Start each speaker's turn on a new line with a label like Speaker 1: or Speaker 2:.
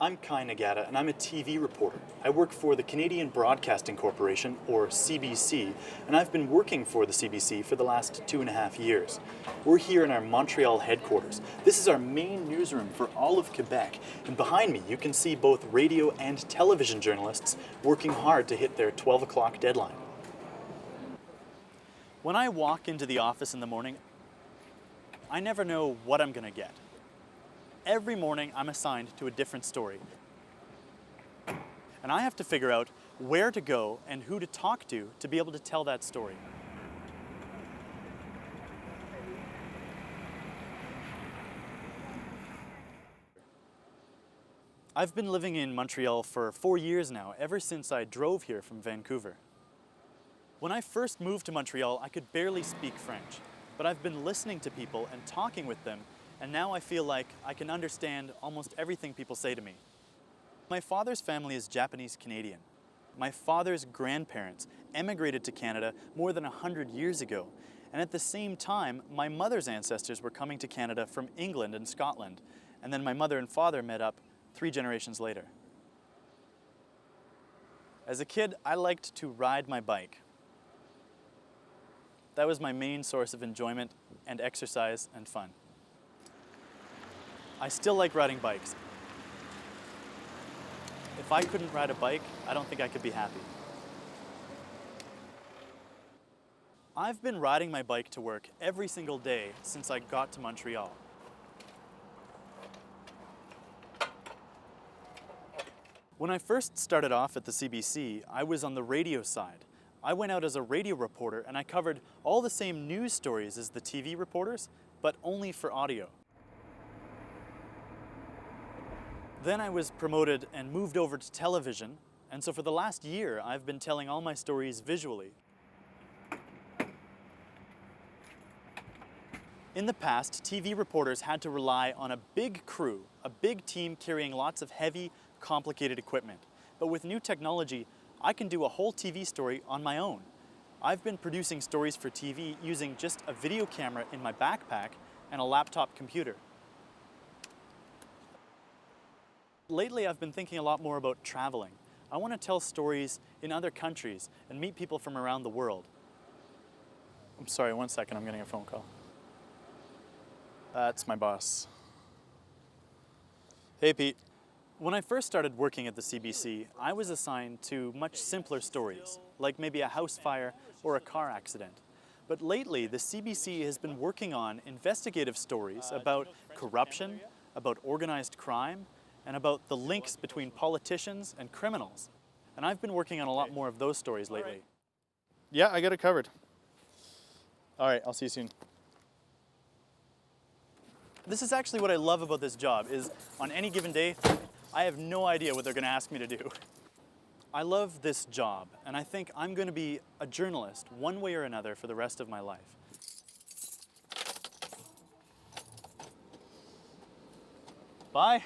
Speaker 1: I'm Kai Nagata, and I'm a TV reporter. I work for the Canadian Broadcasting Corporation, or CBC, and I've been working for the CBC for the last 2.5 years. We're here in our Montreal headquarters. This is our main newsroom for all of Quebec, and behind me you can see both radio and television journalists working hard to hit their 12 o'clock deadline. When I walk into the office in the morning, I never know what I'm going to get. Every morning I'm assigned to a different story. And I have to figure out where to go and who to talk to be able to tell that story. I've been living in Montreal for 4 years now, ever since I drove here from Vancouver. When I first moved to Montreal, I could barely speak French, but I've been listening to people and talking with them, and now I feel like I can understand almost everything people say to me. My father's family is Japanese Canadian. My father's grandparents emigrated to Canada more than 100 years ago, and at the same time, my mother's ancestors were coming to Canada from England and Scotland, and then my mother and father met up 3 generations later. As a kid, I liked to ride my bike. That was my main source of enjoyment and exercise and fun. I still like riding bikes. If I couldn't ride a bike, I don't think I could be happy. I've been riding my bike to work every single day since I got to Montreal. When I first started off at the CBC, I was on the radio side. I went out as a radio reporter and I covered all the same news stories as the TV reporters, but only for audio. Then I was promoted and moved over to television, and so for the last year I've been telling all my stories visually. In the past, TV reporters had to rely on a big crew, a big team carrying lots of heavy, complicated equipment. But with new technology, I can do a whole TV story on my own. I've been producing stories for TV using just a video camera in my backpack and a laptop computer. Lately, I've been thinking a lot more about traveling. I want to tell stories in other countries and meet people from around the world. I'm sorry, 1 second, I'm getting a phone call. That's my boss. Hey, Pete. When I first started working at the CBC, I was assigned to much simpler stories, like maybe a house fire or a car accident. But lately, the CBC has been working on investigative stories about corruption, about organized crime, and about the links between politicians and criminals. And I've been working on a lot more of those stories lately. Yeah, I got it covered. All right, I'll see you soon. This is actually what I love about this job, is on any given day, I have no idea what they're going to ask me to do. I love this job, and I think I'm going to be a journalist one way or another for the rest of my life. Bye.